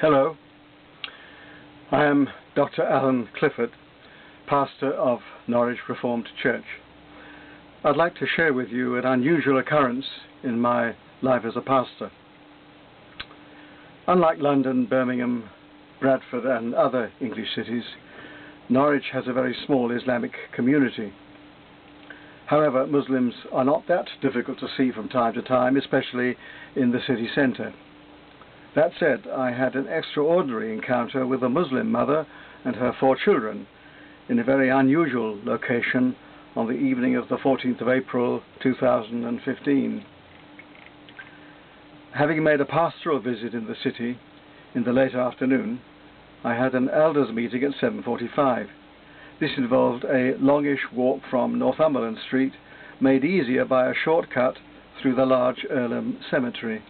Hello, I am Dr. Alan Clifford, pastor of Norwich Reformed Church. I'd like to share with you an unusual occurrence in my life as a pastor. Unlike London, Birmingham, Bradford and other English cities, Norwich has a very small Islamic community. However, Muslims are not that difficult to see from time to time, especially in the city centre. That said, I had an extraordinary encounter with a Muslim mother and her 4 children in a very unusual location on the evening of the 14th of April 2015. Having made a pastoral visit in the city in the late afternoon, I had an elders meeting at 7:45. This involved a longish walk from Northumberland Street, made easier by a shortcut through the large Earlham Cemetery.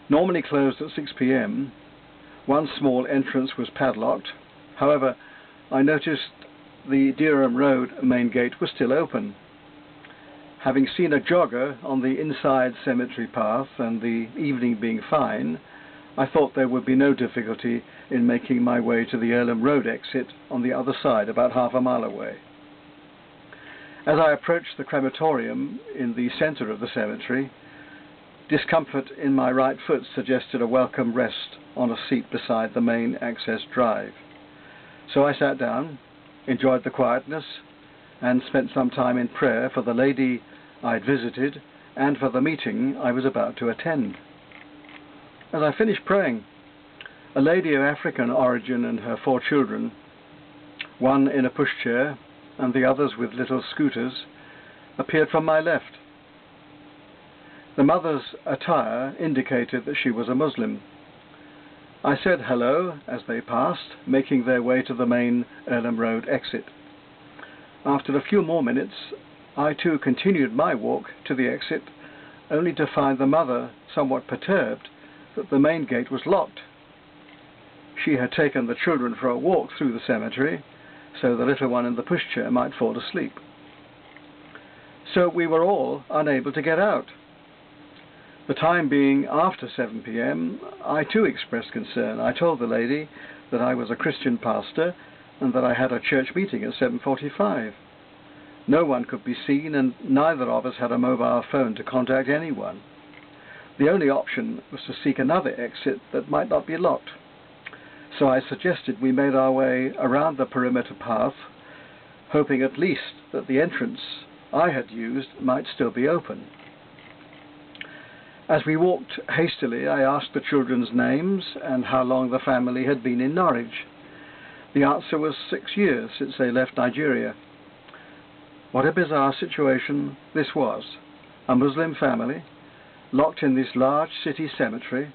Normally closed at 6 p.m, one small entrance was padlocked. However, I noticed the Dereham Road main gate was still open. Having seen a jogger on the inside cemetery path and the evening being fine, I thought there would be no difficulty in making my way to the Earlham Road exit on the other side, about half a mile away. As I approached the crematorium in the centre of the cemetery, discomfort in my right foot suggested a welcome rest on a seat beside the main access drive. So I sat down, enjoyed the quietness, and spent some time in prayer for the lady I'd visited and for the meeting I was about to attend. As I finished praying, a lady of African origin and her 4 children, one in a pushchair and the others with little scooters, appeared from my left. The mother's attire indicated that she was a Muslim. I said hello as they passed, making their way to the main Earlham Road exit. After a few more minutes, I too continued my walk to the exit, only to find the mother somewhat perturbed that the main gate was locked. She had taken the children for a walk through the cemetery, so the little one in the pushchair might fall asleep. So we were all unable to get out. The time being after 7 p.m, I too expressed concern. I told the lady that I was a Christian pastor and that I had a church meeting at 7:45. No one could be seen and neither of us had a mobile phone to contact anyone. The only option was to seek another exit that might not be locked. So I suggested we made our way around the perimeter path, hoping at least that the entrance I had used might still be open. As we walked hastily, I asked the children's names and how long the family had been in Norwich. The answer was 6 years since they left Nigeria. What a bizarre situation this was. A Muslim family, locked in this large city cemetery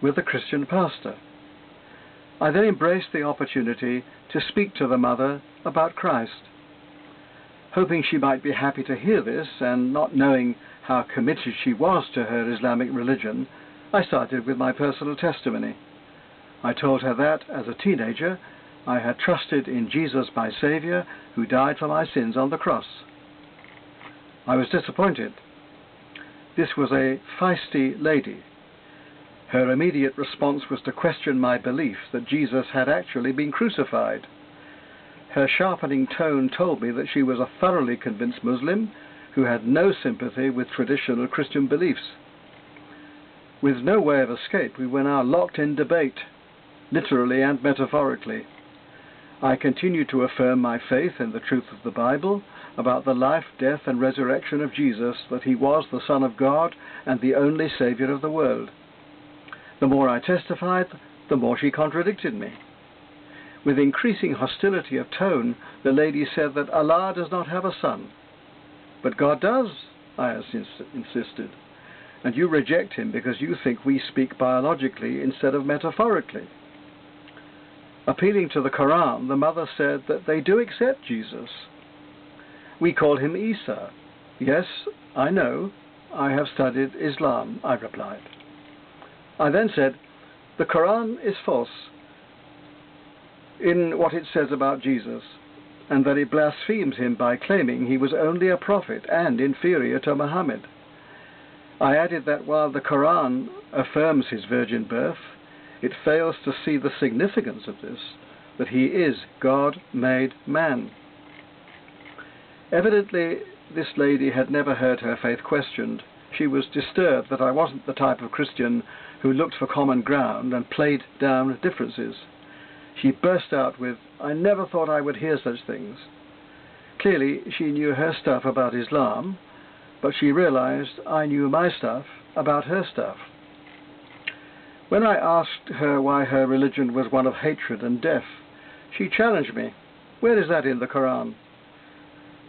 with a Christian pastor. I then embraced the opportunity to speak to the mother about Christ. Hoping she might be happy to hear this, and not knowing how committed she was to her Islamic religion, I started with my personal testimony. I told her that, as a teenager, I had trusted in Jesus, my Saviour, who died for my sins on the cross. I was disappointed. This was a feisty lady. Her immediate response was to question my belief that Jesus had actually been crucified. Her sharpening tone told me that she was a thoroughly convinced Muslim who had no sympathy with traditional Christian beliefs. With no way of escape, we were now locked in debate, literally and metaphorically. I continued to affirm my faith in the truth of the Bible, about the life, death and resurrection of Jesus, that he was the Son of God and the only Saviour of the world. The more I testified, the more she contradicted me. With increasing hostility of tone, the lady said that Allah does not have a son. But God does, I insisted, and you reject him because you think we speak biologically instead of metaphorically. Appealing to the Quran, the mother said that they do accept Jesus. We call him Isa. Yes, I know. I have studied Islam, I replied. I then said, the Quran is false in what it says about Jesus, and that it blasphemes him by claiming he was only a prophet and inferior to Muhammad. I added that while the Quran affirms his virgin birth, it fails to see the significance of this, that he is God-made man. Evidently, this lady had never heard her faith questioned. She was disturbed that I wasn't the type of Christian who looked for common ground and played down differences. She burst out with, "I never thought I would hear such things." Clearly, she knew her stuff about Islam, but she realized I knew my stuff about her stuff. When I asked her why her religion was one of hatred and death, she challenged me. "Where is that in the Quran?"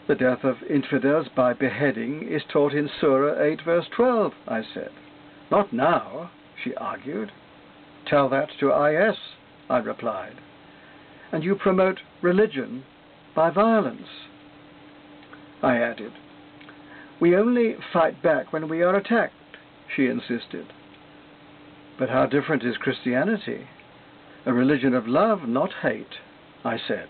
"The death of infidels by beheading is taught in Surah 8 verse 12, I said. "Not now," she argued. "Tell that to IS, I replied. "And you promote religion by violence." I added. "We only fight back when we are attacked," she insisted. "But how different is Christianity? A religion of love, not hate," I said.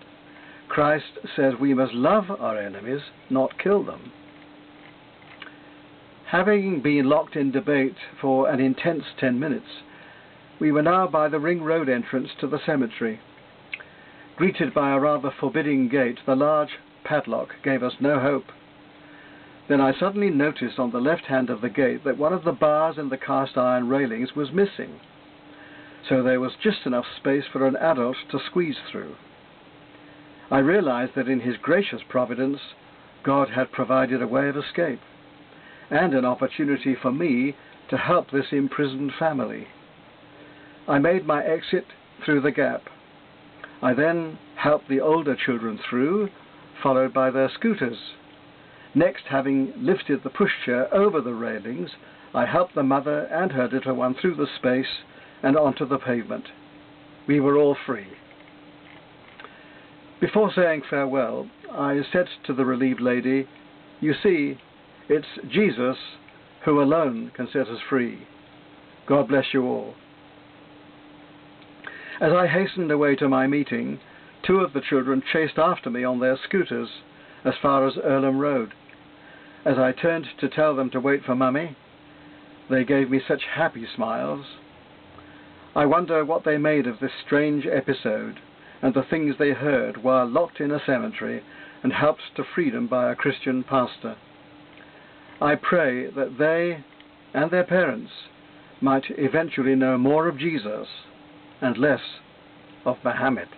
"Christ says we must love our enemies, not kill them." Having been locked in debate for an intense 10 minutes, we were now by the Ring Road entrance to the cemetery. Greeted by a rather forbidding gate, the large padlock gave us no hope. Then I suddenly noticed on the left hand of the gate that one of the bars in the cast iron railings was missing, so there was just enough space for an adult to squeeze through. I realized that in his gracious providence, God had provided a way of escape, and an opportunity for me to help this imprisoned family. I made my exit through the gap. I then helped the older children through, followed by their scooters. Next, having lifted the pushchair over the railings, I helped the mother and her little one through the space and onto the pavement. We were all free. Before saying farewell, I said to the relieved lady, "You see, it's Jesus who alone can set us free. God bless you all." As I hastened away to my meeting, 2 of the children chased after me on their scooters as far as Earlham Road. As I turned to tell them to wait for Mummy, they gave me such happy smiles. I wonder what they made of this strange episode and the things they heard while locked in a cemetery and helped to freedom by a Christian pastor. I pray that they and their parents might eventually know more of Jesus and less of Muhammad.